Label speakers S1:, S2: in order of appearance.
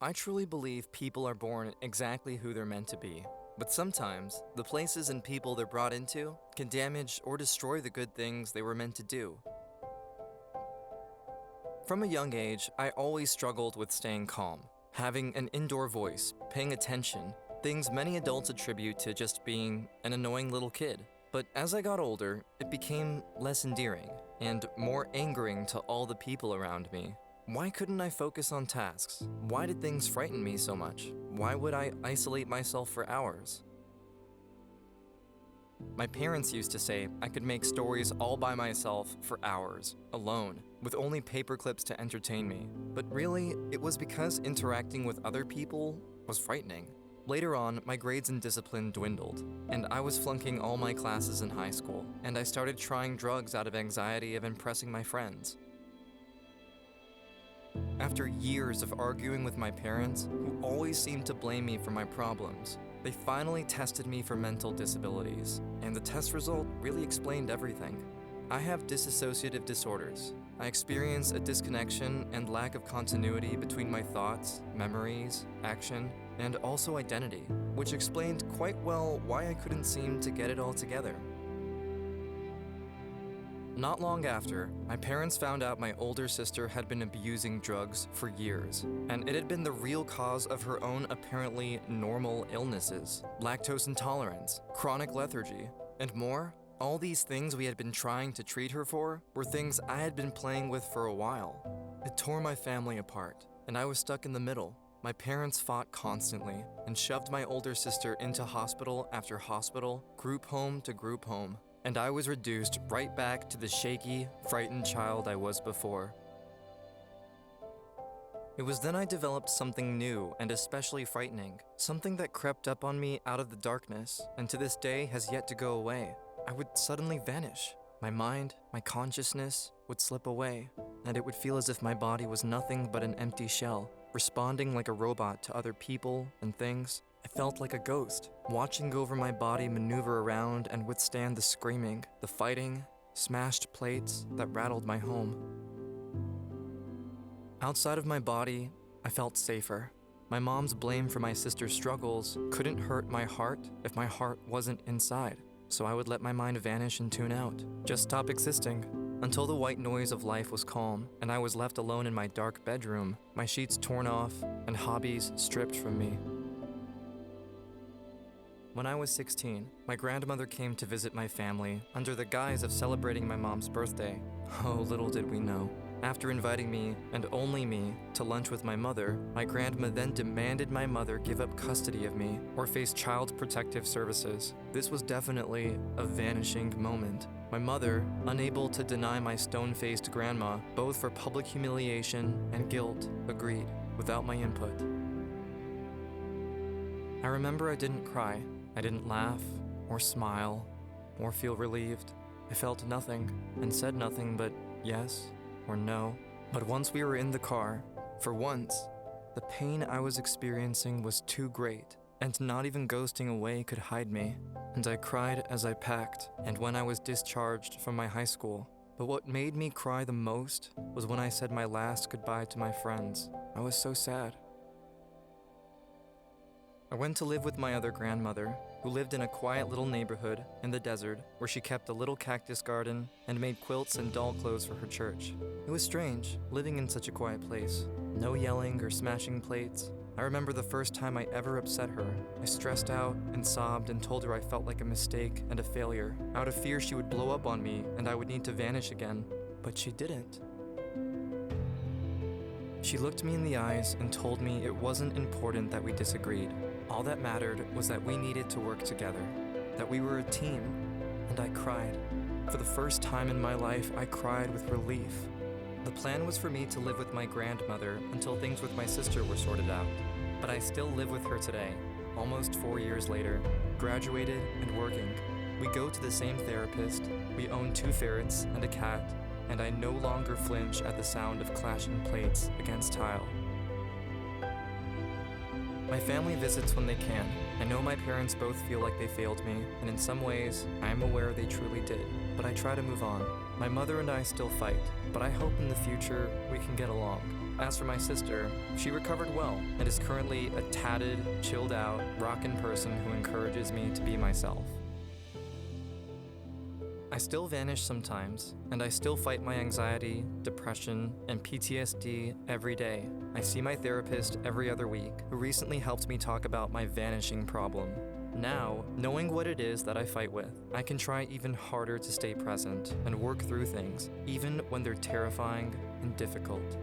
S1: I truly believe people are born exactly who they're meant to be, but sometimes the places and people they're brought into can damage or destroy the good things they were meant to do. From a young age, I always struggled with staying calm, having an indoor voice, paying attention, things many adults attribute to just being an annoying little kid. But as I got older, it became less endearing and more angering to all the people around me. Why couldn't I focus on tasks? Why did things frighten me so much? Why would I isolate myself for hours? My parents used to say I could make stories all by myself for hours, alone, with only paper clips to entertain me. But really, it was because interacting with other people was frightening. Later on, my grades and discipline dwindled, and I was flunking all my classes in high school, and I started trying drugs out of anxiety of impressing my friends. After years of arguing with my parents, who always seemed to blame me for my problems, they finally tested me for mental disabilities, and the test result really explained everything. I have dissociative disorders. I experience a disconnection and lack of continuity between my thoughts, memories, action, and also identity, which explained quite well why I couldn't seem to get it all together. Not long after, my parents found out my older sister had been abusing drugs for years, and it had been the real cause of her own apparently normal illnesses, lactose intolerance, chronic lethargy, and more. All these things we had been trying to treat her for were things I had been playing with for a while. It tore my family apart, and I was stuck in the middle. My parents fought constantly and shoved my older sister into hospital after hospital, group home to group home. And I was reduced right back to the shaky, frightened child I was before. It was then I developed something new and especially frightening, something that crept up on me out of the darkness, and to this day has yet to go away. I would suddenly vanish. My mind, my consciousness would slip away, and it would feel as if my body was nothing but an empty shell, responding like a robot to other people and things. I felt like a ghost, watching over my body maneuver around and withstand the screaming, the fighting, smashed plates that rattled my home. Outside of my body, I felt safer. My mom's blame for my sister's struggles couldn't hurt my heart if my heart wasn't inside, so I would let my mind vanish and tune out, just stop existing, until the white noise of life was calm and I was left alone in my dark bedroom, my sheets torn off and hobbies stripped from me. When I was 16, my grandmother came to visit my family under the guise of celebrating my mom's birthday. Oh, little did we know. After inviting me, and only me, to lunch with my mother, my grandma then demanded my mother give up custody of me or face child protective services. This was definitely a vanishing moment. My mother, unable to deny my stone-faced grandma, both for public humiliation and guilt, agreed, without my input. I remember I didn't cry. I didn't laugh, or smile, or feel relieved. I felt nothing, and said nothing but yes or no. But once we were in the car, for once, the pain I was experiencing was too great, and not even ghosting away could hide me. And I cried as I packed, and when I was discharged from my high school. But what made me cry the most was when I said my last goodbye to my friends. I was so sad. I went to live with my other grandmother, who lived in a quiet little neighborhood in the desert where she kept a little cactus garden and made quilts and doll clothes for her church. It was strange, living in such a quiet place. No yelling or smashing plates. I remember the first time I ever upset her. I stressed out and sobbed and told her I felt like a mistake and a failure. Out of fear she would blow up on me and I would need to vanish again. But she didn't. She looked me in the eyes and told me it wasn't important that we disagreed. All that mattered was that we needed to work together, that we were a team, and I cried. For the first time in my life, I cried with relief. The plan was for me to live with my grandmother until things with my sister were sorted out, but I still live with her today, almost 4 years later, graduated and working. We go to the same therapist, we own 2 ferrets and a cat, and I no longer flinch at the sound of clashing plates against tile. My family visits when they can. I know my parents both feel like they failed me, and in some ways, I am aware they truly did, but I try to move on. My mother and I still fight, but I hope in the future we can get along. As for my sister, she recovered well and is currently a tatted, chilled out, rockin' person who encourages me to be myself. I still vanish sometimes, and I still fight my anxiety, depression, and PTSD every day. I see my therapist every other week, who recently helped me talk about my vanishing problem. Now, knowing what it is that I fight with, I can try even harder to stay present and work through things, even when they're terrifying and difficult.